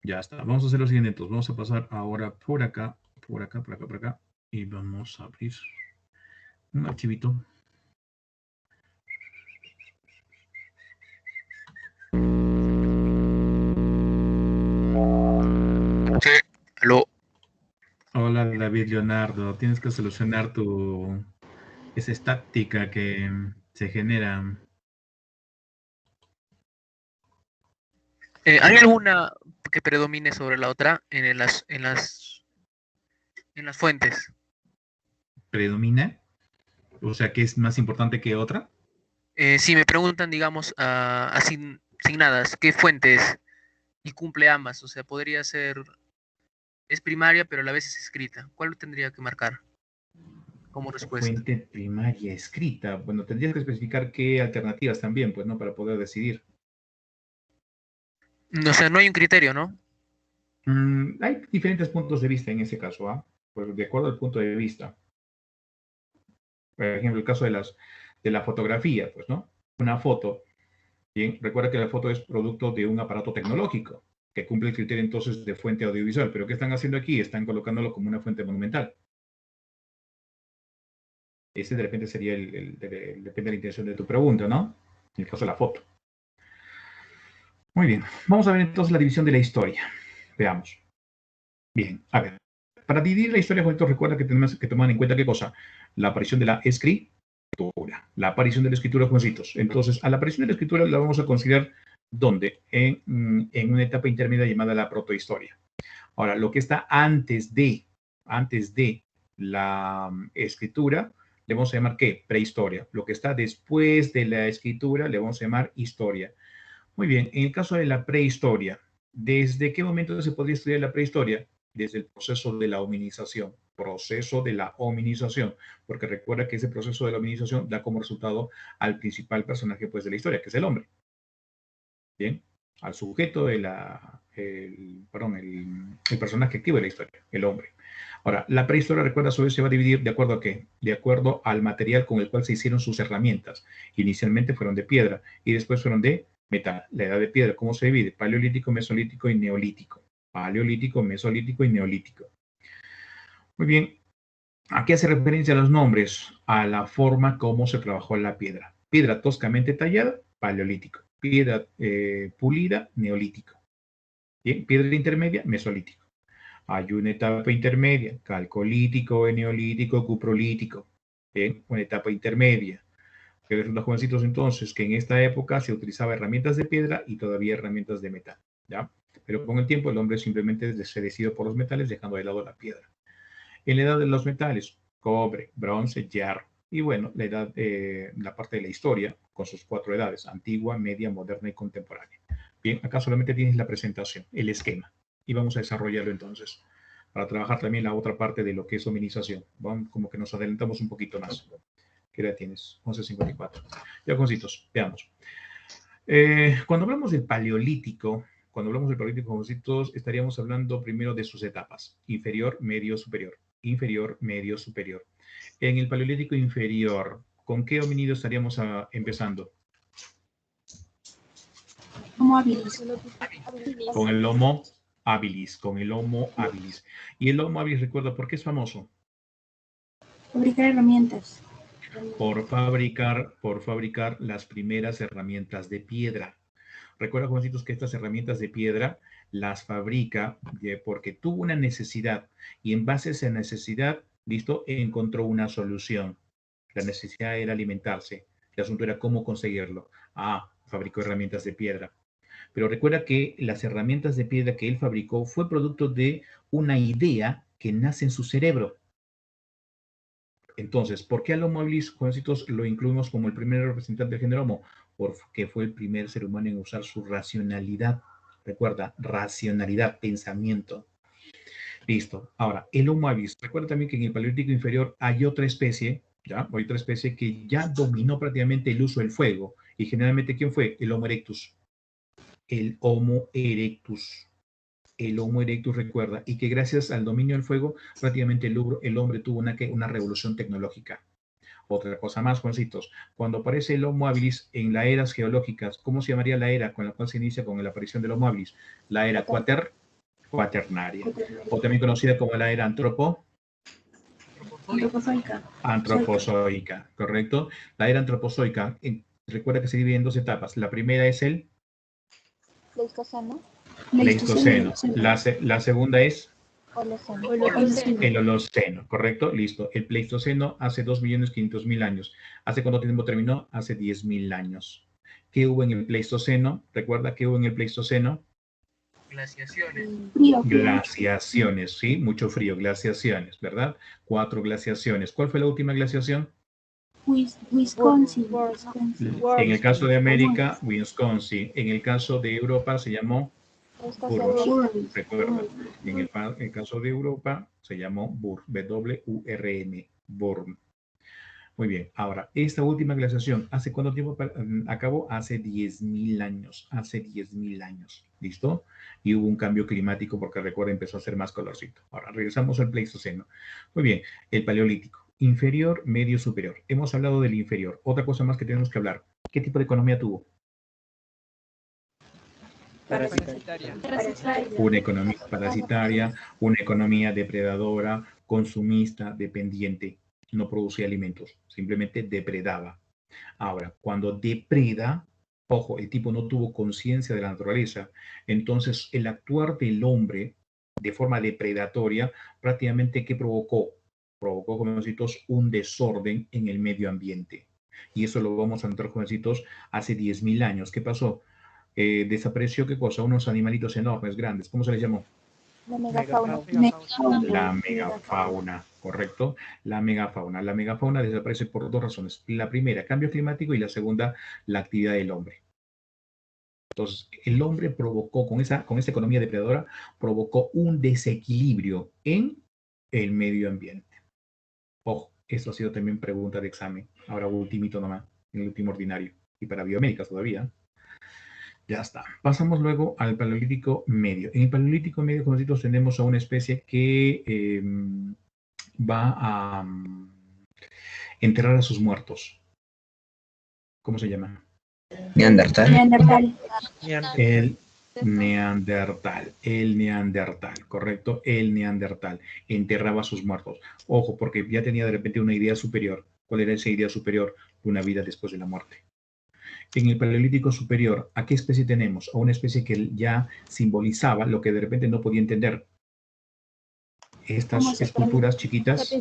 Ya está. Vamos a hacer lo siguiente. Entonces, vamos a pasar ahora por acá, por acá, por acá, por acá. Y vamos a abrir un archivito. Sí, aló. Hola, David Leonardo. Tienes que solucionar esa estática que se genera. ¿Hay alguna que predomine sobre la otra en las fuentes? ¿Predomina? O sea, que es más importante que otra. Si me preguntan, digamos, asignadas, ¿qué fuentes? Y cumple ambas, o sea, podría ser, es primaria, pero a la vez es escrita. ¿Cuál tendría que marcar como respuesta? Fuente primaria escrita. Bueno, tendrías que especificar qué alternativas también, pues, ¿no? Para poder decidir. O sea, no hay un criterio, ¿no? Hay diferentes puntos de vista en ese caso, ¿ah? Pues de acuerdo al punto de vista. Por ejemplo, el caso de la fotografía, pues, ¿no? Una foto. Bien, recuerda que la foto es producto de un aparato tecnológico que cumple el criterio entonces de fuente audiovisual. Pero ¿qué están haciendo aquí? Están colocándolo como una fuente monumental. Ese de repente sería depende de la intención de tu pregunta, ¿no? En el caso de la foto. Muy bien, vamos a ver entonces la división de la historia. Veamos. Bien, a ver. Para dividir la historia, Juanitos, recuerda que tenemos que tomar en cuenta qué cosa. La aparición de la escritura. La aparición de la escritura, Juancitos. Entonces, a la aparición de la escritura la vamos a considerar, ¿dónde? En una etapa intermedia llamada la protohistoria. Ahora, lo que está antes de la escritura, le vamos a llamar ¿qué? Prehistoria. Lo que está después de la escritura, le vamos a llamar historia. Muy bien, en el caso de la prehistoria, ¿desde qué momento se podría estudiar la prehistoria? Desde el proceso de la hominización. Proceso de la hominización, porque recuerda que ese proceso de la hominización da como resultado al principal personaje pues, de la historia, que es el hombre. Bien, al sujeto de el personaje activo de la historia, el hombre. Ahora, la prehistoria, recuerda, a su vez se va a dividir de acuerdo a qué? De acuerdo al material con el cual se hicieron sus herramientas. Inicialmente fueron de piedra y después fueron de metal. La edad de piedra, ¿cómo se divide? Paleolítico, mesolítico y neolítico. Paleolítico, mesolítico y neolítico. Muy bien. ¿A qué hace referencia los nombres? A la forma como se trabajó la piedra. Piedra toscamente tallada, paleolítico. Piedra pulida, neolítico. Bien, piedra intermedia, mesolítico. Hay una etapa intermedia, calcolítico, eneolítico, cuprolítico. Bien, una etapa intermedia. Que resulta, jovencitos, entonces, que en esta época se utilizaba herramientas de piedra y todavía herramientas de metal. ¿Ya? Pero con el tiempo el hombre simplemente se decidió por los metales, dejando de lado la piedra. En la edad de los metales, cobre, bronce, hierro. Y bueno, la parte de la historia, con sus 4 edades, antigua, media, moderna y contemporánea. Bien, acá solamente tienes la presentación, el esquema. Y vamos a desarrollarlo entonces, para trabajar también la otra parte de lo que es hominización. Vamos, como que nos adelantamos un poquito más. ¿Qué edad tienes? 11:54. Ya, jovencitos, veamos. Cuando hablamos del paleolítico, jovencitos, estaríamos hablando primero de sus etapas. Inferior, medio, superior. Inferior, medio, superior. En el paleolítico inferior, ¿con qué homínido estaríamos empezando? Homo habilis. Con el Homo habilis, Y el Homo habilis, recuerda, ¿por qué es famoso? Fabricar herramientas. Por fabricar las primeras herramientas de piedra. Recuerda, jovencitos, que estas herramientas de piedra las fabrica porque tuvo una necesidad y en base a esa necesidad, listo, encontró una solución. La necesidad era alimentarse. El asunto era cómo conseguirlo. Fabricó herramientas de piedra. Pero recuerda que las herramientas de piedra que él fabricó fue producto de una idea que nace en su cerebro. Entonces, ¿por qué al Homo habilis, jovencitos, lo incluimos como el primer representante del género Homo? Porque fue el primer ser humano en usar su racionalidad. Recuerda, racionalidad, pensamiento. Listo. Ahora, el Homo habilis. Recuerda también que en el Paleolítico inferior hay otra especie, ¿ya? Hay otra especie que ya dominó prácticamente el uso del fuego. Y generalmente, ¿quién fue? El Homo erectus. El Homo erectus. El Homo erectus, recuerda, y que gracias al dominio del fuego, prácticamente el hombre tuvo una revolución tecnológica. Otra cosa más, Juancitos, cuando aparece el Homo habilis en las eras geológicas, ¿cómo se llamaría la era con la cual se inicia con la aparición del Homo habilis? La era cuaternaria, o también conocida como la era antropozoica, ¿correcto? La era antropozoica, recuerda que se divide en dos etapas. La primera es el Pleistoceno. La segunda es el Holoceno, ¿correcto? Listo. El Pleistoceno hace 2.500.000 años. ¿Hace cuánto tiempo terminó? Hace 10.000 años. ¿Qué hubo en el Pleistoceno? ¿Recuerda qué hubo en el Pleistoceno? Glaciaciones. Glaciaciones, ¿sí? Mucho frío, glaciaciones, ¿verdad? 4 glaciaciones. ¿Cuál fue la última glaciación? Wisconsin. En el caso de América, Wisconsin. En el caso de Europa se llamó Burns. Recuerda, en el caso de Europa se llamó Burn, W-U-R-N, Burn. Muy bien, ahora, esta última glaciación, ¿hace cuánto tiempo acabó? Hace 10.000 años, hace 10.000 años, ¿listo? Y hubo un cambio climático porque, recuerda, empezó a hacer más colorcito. Ahora, regresamos al Pleistoceno. Muy bien, el Paleolítico, inferior, medio, superior. Hemos hablado del inferior. Otra cosa más que tenemos que hablar. ¿Qué tipo de economía tuvo? Parasitaria. Una economía parasitaria, una economía depredadora, consumista, dependiente. No producía alimentos, simplemente depredaba. Ahora, cuando depreda, ojo, el tipo no tuvo conciencia de la naturaleza, entonces el actuar del hombre de forma depredatoria, prácticamente, ¿qué provocó? Provocó, jovencitos, un desorden en el medio ambiente. Y eso lo vamos a encontrar, jovencitos, hace 10.000 años. ¿Qué pasó? Desapareció, ¿qué cosa? Unos animalitos enormes, grandes. ¿Cómo se les llamó? La megafauna, ¿correcto? La megafauna. La megafauna desaparece por dos razones. La primera, cambio climático, y la segunda, la actividad del hombre. Entonces, el hombre provocó, con esta economía depredadora, provocó un desequilibrio en el medio ambiente. Ojo, esto ha sido también pregunta de examen. Ahora, ultimito nomás, en el último ordinario. Y para biomédicas todavía. Ya está. Pasamos luego al Paleolítico Medio. En el Paleolítico Medio, como nosotros tenemos a una especie que va a enterrar a sus muertos. ¿Cómo se llama? Neandertal. El Neandertal, ¿correcto? El Neandertal enterraba a sus muertos. Ojo, porque ya tenía de repente una idea superior. ¿Cuál era esa idea superior? Una vida después de la muerte. En el Paleolítico Superior, ¿a qué especie tenemos? A una especie que ya simbolizaba lo que de repente no podía entender. Estas esculturas chiquitas.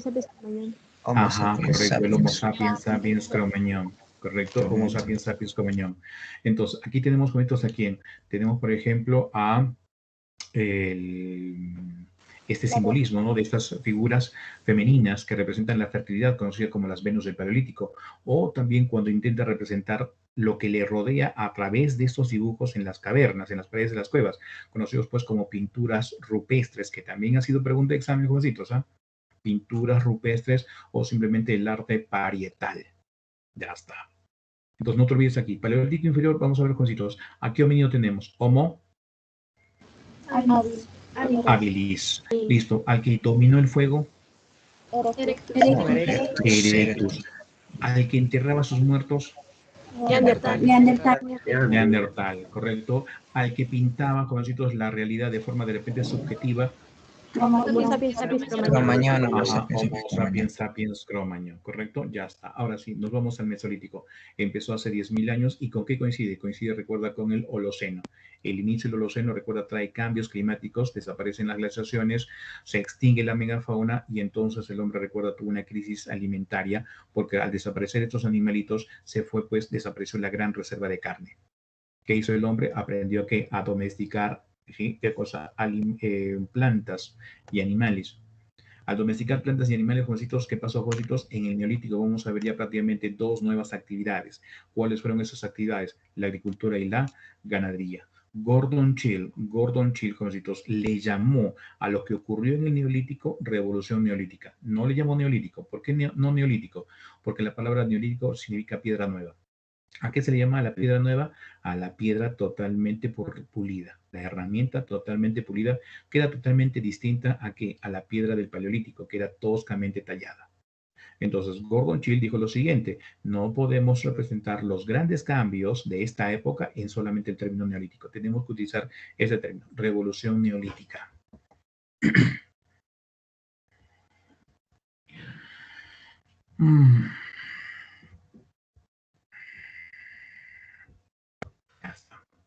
Ajá, correcto, el Homo sapiens sapiens Cro-Magnon. Correcto, Homo sapiens sapiens Cro-Magnon. Entonces, aquí tenemos momentos a quién. Tenemos, por ejemplo, a este simbolismo, ¿no? De estas figuras femeninas que representan la fertilidad, conocida como las Venus del Paleolítico, o también cuando intenta representar lo que le rodea a través de estos dibujos en las cavernas, en las paredes de las cuevas, conocidos pues como pinturas rupestres, que también ha sido pregunta de examen, jovencitos, ¿ah? Pinturas rupestres o simplemente el arte parietal. Ya está. Entonces no te olvides aquí, Paleolítico inferior, vamos a ver, jovencitos, ¿a qué hominio tenemos? Homo habilis. Listo. Al que dominó el fuego, Erectus. Al que enterraba a sus muertos, Neandertal, correcto. Al que pintaba, jovencitos, la realidad de forma de repente subjetiva, Cromañón, Homo sapiens sapiens Cro-Magnon, ¿correcto? Ya está. Ahora sí, nos vamos al Mesolítico. Empezó hace 10.000 años. ¿Y con qué coincide? Coincide, recuerda, con el Holoceno. El inicio del Holoceno, recuerda, trae cambios climáticos, desaparecen las glaciaciones, se extingue la megafauna y entonces el hombre, recuerda, tuvo una crisis alimentaria porque al desaparecer estos animalitos se fue, pues, desapareció la gran reserva de carne. ¿Qué hizo el hombre? Aprendió a domesticar, ¿sí? ¿Qué cosa? Plantas y animales. Al domesticar plantas y animales, jovencitos, ¿qué pasó, jovencitos? En el Neolítico vamos a ver ya prácticamente dos nuevas actividades. ¿Cuáles fueron esas actividades? La agricultura y la ganadería. Gordon Chill, jovencitos, le llamó a lo que ocurrió en el Neolítico revolución neolítica. No le llamó neolítico. ¿Por qué no neolítico? Porque la palabra neolítico significa piedra nueva. ¿A qué se le llama a la piedra nueva? A la piedra totalmente pulida. La herramienta totalmente pulida queda totalmente distinta a, a la piedra del Paleolítico, que era toscamente tallada. Entonces, Gordon Chill dijo lo siguiente: no podemos representar los grandes cambios de esta época en solamente el término neolítico. Tenemos que utilizar ese término, revolución neolítica.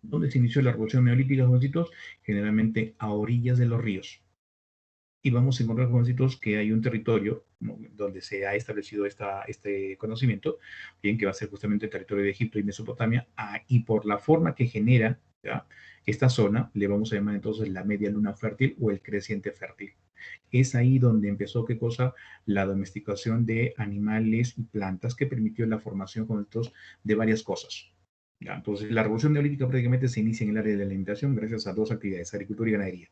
¿Dónde se inició la revolución neolítica, jovencitos? Generalmente a orillas de los ríos. Y vamos a encontrar, jovencitos, que hay un territorio, ¿no?, donde se ha establecido este conocimiento, bien, que va a ser justamente el territorio de Egipto y Mesopotamia, y por la forma que genera, ¿ya?, esta zona, le vamos a llamar entonces la media luna fértil o el creciente fértil. Es ahí donde empezó, ¿qué cosa? La domesticación de animales y plantas, que permitió la formación, jovencitos, de varias cosas. ¿Ya? Entonces, la revolución neolítica prácticamente se inicia en el área de la alimentación gracias a dos actividades, agricultura y ganadería,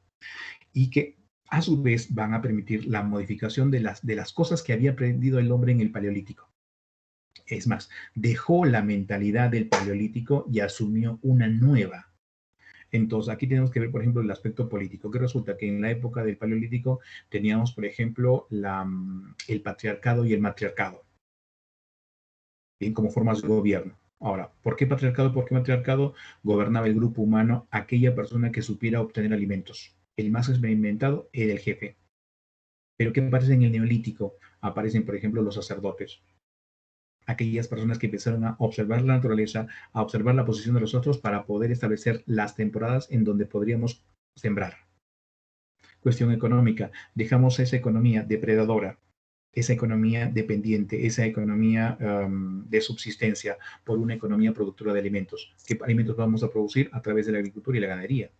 y que a su vez van a permitir la modificación de las cosas que había aprendido el hombre en el Paleolítico. Es más, dejó la mentalidad del Paleolítico y asumió una nueva. Entonces, aquí tenemos que ver, por ejemplo, el aspecto político, que resulta que en la época del Paleolítico teníamos, por ejemplo, el patriarcado y el matriarcado, bien, como formas de gobierno. Ahora, ¿por qué patriarcado? ¿Por qué matriarcado? Gobernaba el grupo humano aquella persona que supiera obtener alimentos. El más experimentado era el jefe. Pero ¿qué aparece en el Neolítico? Aparecen, por ejemplo, los sacerdotes. Aquellas personas que empezaron a observar la naturaleza, a observar la posición de los otros para poder establecer las temporadas en donde podríamos sembrar. Cuestión económica. Dejamos esa economía depredadora, esa economía dependiente, esa economía de subsistencia por una economía productora de alimentos. ¿Qué alimentos vamos a producir? A través de la agricultura y la ganadería.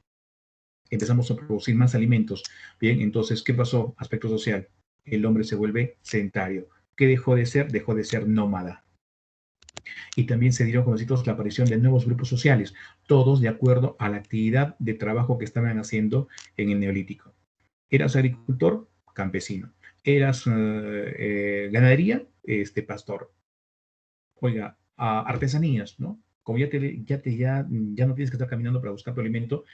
Empezamos a producir más alimentos. Bien, entonces, ¿qué pasó? Aspecto social. El hombre se vuelve sedentario. ¿Qué dejó de ser? Dejó de ser nómada. Y también se dieron, jovencitos, la aparición de nuevos grupos sociales, todos de acuerdo a la actividad de trabajo que estaban haciendo en el Neolítico. ¿Eras agricultor? Campesino. ¿Eras ganadería? Pastor. Oiga, artesanías, ¿no? Como ya no tienes que estar caminando para buscar tu alimento,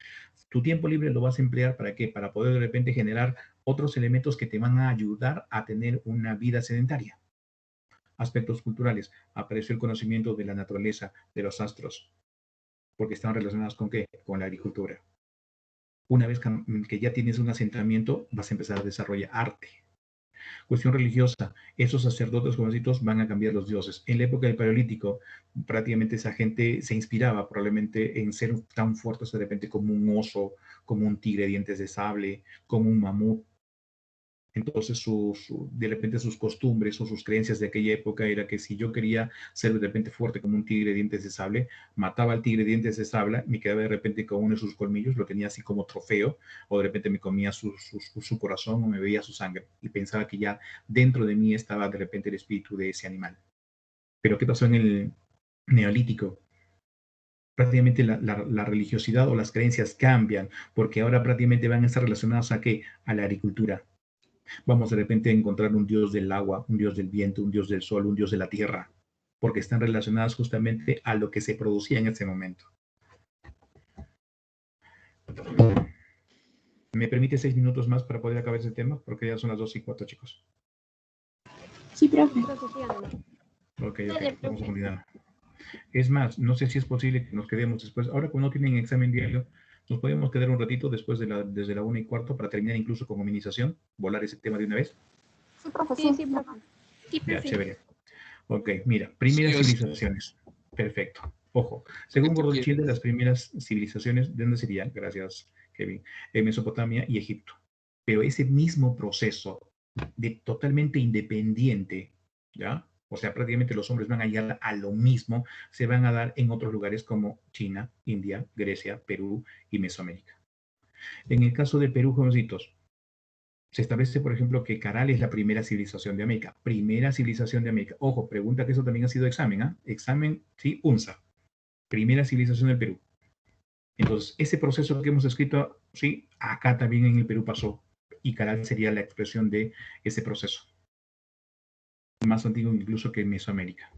tu tiempo libre lo vas a emplear ¿para qué? Para poder de repente generar otros elementos que te van a ayudar a tener una vida sedentaria. Aspectos culturales. Apareció el conocimiento de la naturaleza, de los astros, porque están relacionados ¿con qué? Con la agricultura. Una vez que ya tienes un asentamiento, vas a empezar a desarrollar arte. Cuestión religiosa. Esos sacerdotes jovencitos van a cambiar los dioses. En la época del Paleolítico, prácticamente esa gente se inspiraba probablemente en ser tan fuertes de repente como un oso, como un tigre de dientes de sable, como un mamut. Entonces, de repente sus costumbres o sus creencias de aquella época era que si yo quería ser de repente fuerte como un tigre de dientes de sable, mataba al tigre de dientes de sable, me quedaba de repente con uno de sus colmillos, lo tenía así como trofeo, o de repente me comía su corazón o me veía su sangre, y pensaba que ya dentro de mí estaba de repente el espíritu de ese animal. Pero ¿qué pasó en el Neolítico? Prácticamente la religiosidad o las creencias cambian, porque ahora prácticamente van a estar relacionadas ¿a qué? A la agricultura. Vamos de repente a encontrar un dios del agua, un dios del viento, un dios del sol, un dios de la tierra, porque están relacionadas justamente a lo que se producía en ese momento. ¿Me permite 6 minutos más para poder acabar ese tema? Porque ya son las 2:04, chicos. Sí, profe. Ok, vamos a continuar. Es más, no sé si es posible que nos quedemos después. Ahora, como no tienen examen diario, nos podemos quedar un ratito después desde la 1:15 para terminar incluso con hominización, volar ese tema de una vez. Sí, profe. Sí, profe. Ya, chévere. Ok, mira, primeras civilizaciones. Perfecto. Ojo, según Gordon Chill, las primeras civilizaciones, ¿de dónde serían? Gracias, Kevin. En Mesopotamia y Egipto. Pero ese mismo proceso de totalmente independiente, ¿ya? O sea, prácticamente los hombres van a llegar a lo mismo, se van a dar en otros lugares como China, India, Grecia, Perú y Mesoamérica. En el caso de Perú, jovencitos, Se establece, por ejemplo, que Caral es la primera civilización de América. Primera civilización de América. Ojo, pregunta que eso también ha sido examen, ¿ah? Examen, sí, UNSA. Primera civilización del Perú. Entonces, ese proceso que hemos escrito, sí, acá también en el Perú pasó. Y Caral sería la expresión de ese proceso. Más antiguo incluso que en Mesoamérica.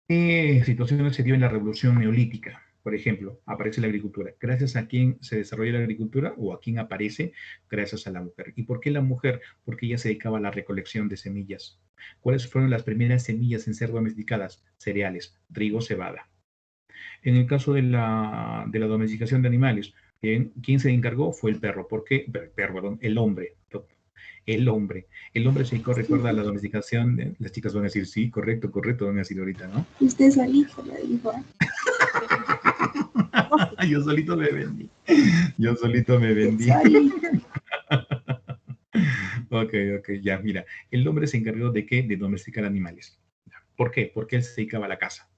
¿Qué situaciones se dio en la revolución neolítica? Por ejemplo, aparece la agricultura. ¿Gracias a quién se desarrolla la agricultura o a quién aparece? Gracias a la mujer. ¿Y por qué la mujer? Porque ella se dedicaba a la recolección de semillas. ¿Cuáles fueron las primeras semillas en ser domesticadas? Cereales, trigo, cebada. En el caso de la domesticación de animales, ¿quién se encargó? Fue el perro. ¿Por qué? Perdón, el hombre. El hombre. El hombre se recuerda a la domesticación. Las chicas van a decir, sí, correcto, van a decir ahorita, ¿no? Usted solito lo dijo. Yo solito me vendí. Yo solito me vendí. Ok, ya, mira. El hombre se encargó de qué? De domesticar animales. ¿Por qué? Porque él se dedicaba a la caza.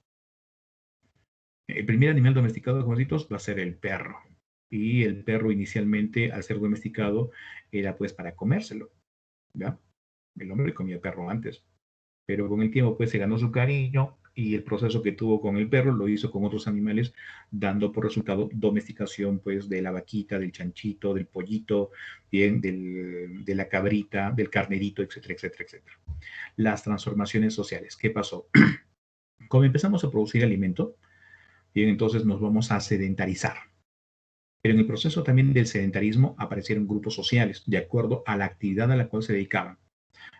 El primer animal domesticado, jovencitos, va a ser el perro. Y el perro inicialmente, al ser domesticado, era pues para comérselo. ¿Ya? El hombre comía perro antes. Pero con el tiempo pues se ganó su cariño y el proceso que tuvo con el perro lo hizo con otros animales, dando por resultado domesticación pues de la vaquita, del chanchito, del pollito, bien, de la cabrita, del carnerito, etcétera, etcétera, etcétera. Las transformaciones sociales. ¿Qué pasó? Como empezamos a producir alimento, bien, entonces nos vamos a sedentarizar. Pero en el proceso también del sedentarismo aparecieron grupos sociales, de acuerdo a la actividad a la cual se dedicaban.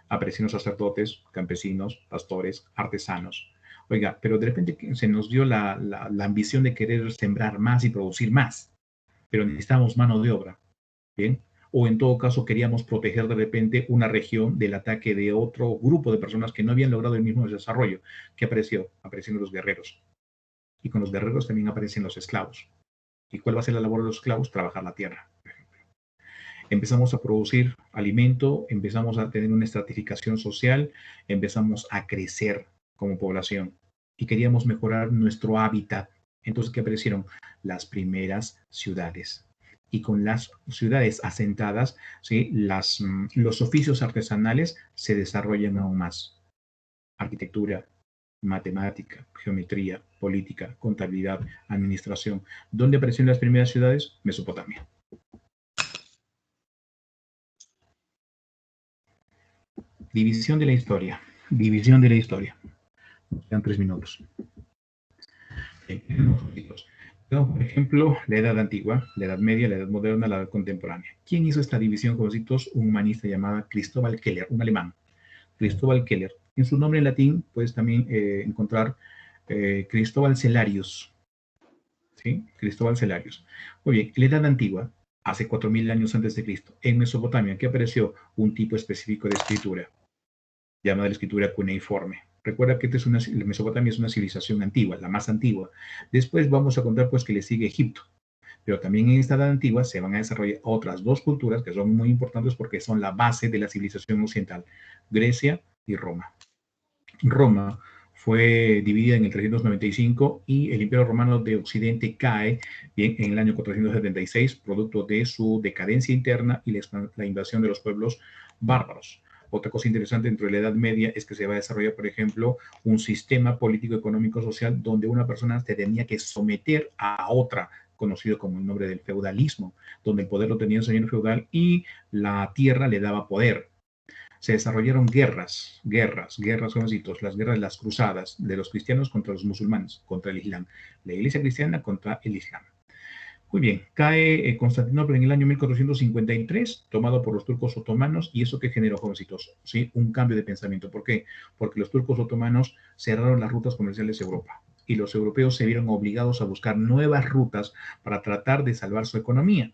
Aparecieron sacerdotes, campesinos, pastores, artesanos. Oiga, pero de repente se nos dio la ambición de querer sembrar más y producir más, pero necesitábamos mano de obra, ¿bien? O en todo caso queríamos proteger de repente una región del ataque de otro grupo de personas que no habían logrado el mismo desarrollo. ¿Qué apareció? Aparecieron los guerreros. Y con los guerreros también aparecen los esclavos. ¿Y cuál va a ser la labor de los esclavos? Trabajar la tierra. Empezamos a producir alimento, empezamos a tener una estratificación social, empezamos a crecer como población y queríamos mejorar nuestro hábitat. Entonces, ¿qué aparecieron? Las primeras ciudades. Y con las ciudades asentadas, ¿sí? Los oficios artesanales se desarrollan aún más. Arquitectura, matemática, geometría, política, contabilidad, administración. ¿Dónde aparecieron las primeras ciudades? Mesopotamia. División de la historia. División de la historia. Quedan 3 minutos. Tenemos, por ejemplo, la Edad Antigua, la Edad Media, la Edad Moderna, la Edad Contemporánea. ¿Quién hizo esta división, jovencitos? Un humanista llamado Cristóbal Keller, un alemán. Cristóbal Keller. En su nombre en latín puedes también encontrar Cristóbal Celarius. ¿Sí? Cristóbal Celarius. Muy bien, la Edad Antigua, hace 4000 años antes de Cristo, en Mesopotamia, ¿qué apareció? Un tipo específico de escritura, llamada la escritura cuneiforme. Recuerda que Mesopotamia es una civilización antigua, la más antigua. Después vamos a contar pues que le sigue Egipto. Pero también en esta edad antigua se van a desarrollar otras dos culturas que son muy importantes porque son la base de la civilización occidental, Grecia y Roma. Roma fue dividida en el 395 y el Imperio Romano de Occidente cae bien en el año 476, producto de su decadencia interna y la invasión de los pueblos bárbaros. Otra cosa interesante dentro de la Edad Media es que se va a desarrollar, por ejemplo, un sistema político, económico, social, donde una persona se tenía que someter a otra, conocido como el nombre del feudalismo, donde el poder lo tenía el señor feudal y la tierra le daba poder. Se desarrollaron guerras, jovencitos, las guerras de las cruzadas de los cristianos contra los musulmanes, contra el Islam, la iglesia cristiana contra el Islam. Muy bien, cae Constantinopla en el año 1453, tomado por los turcos otomanos, y eso que generó, jovencitos, ¿sí? Un cambio de pensamiento. ¿Por qué? Porque los turcos otomanos cerraron las rutas comerciales de Europa, y los europeos se vieron obligados a buscar nuevas rutas para tratar de salvar su economía.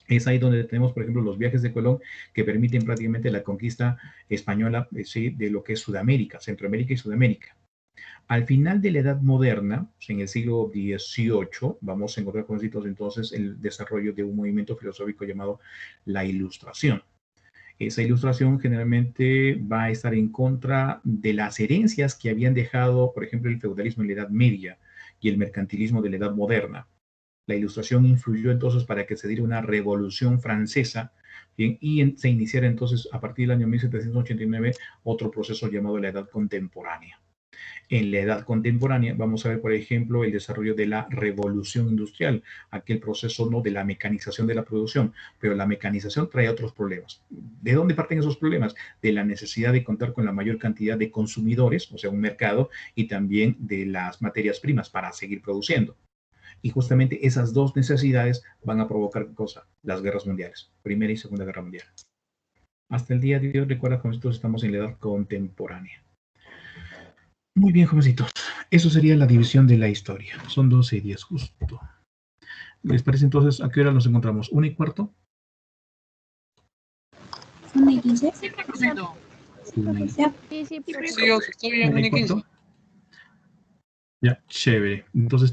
Es ahí donde tenemos, por ejemplo, los viajes de Colón que permiten prácticamente la conquista española ¿sí? de lo que es Sudamérica, Centroamérica y Sudamérica. Al final de la Edad Moderna, en el siglo XVIII, vamos a encontrar entonces el desarrollo de un movimiento filosófico llamado la Ilustración. Esa ilustración generalmente va a estar en contra de las herencias que habían dejado, por ejemplo, el feudalismo en la Edad Media y el mercantilismo de la Edad Moderna. La Ilustración influyó entonces para que se diera una revolución francesa Bien, y se iniciara entonces a partir del año 1789 otro proceso llamado la Edad Contemporánea. En la Edad Contemporánea vamos a ver, por ejemplo, el desarrollo de la revolución industrial, aquel proceso no de la mecanización de la producción, pero la mecanización trae otros problemas. ¿De dónde parten esos problemas? De la necesidad de contar con la mayor cantidad de consumidores, o sea, un mercado, y también de las materias primas para seguir produciendo. Y justamente esas dos necesidades van a provocar, ¿qué cosa? Las guerras mundiales, Primera y Segunda Guerra Mundial. Hasta el día de hoy, recuerda que nosotros estamos en la Edad Contemporánea. Muy bien, jovencitos. Eso sería la división de la historia. Son 12:10 justo. ¿Les parece entonces a qué hora nos encontramos? ¿1:15? 1:15. Sí, sí, Sí, yo estoy bien, 1:15. Ya, chévere. Entonces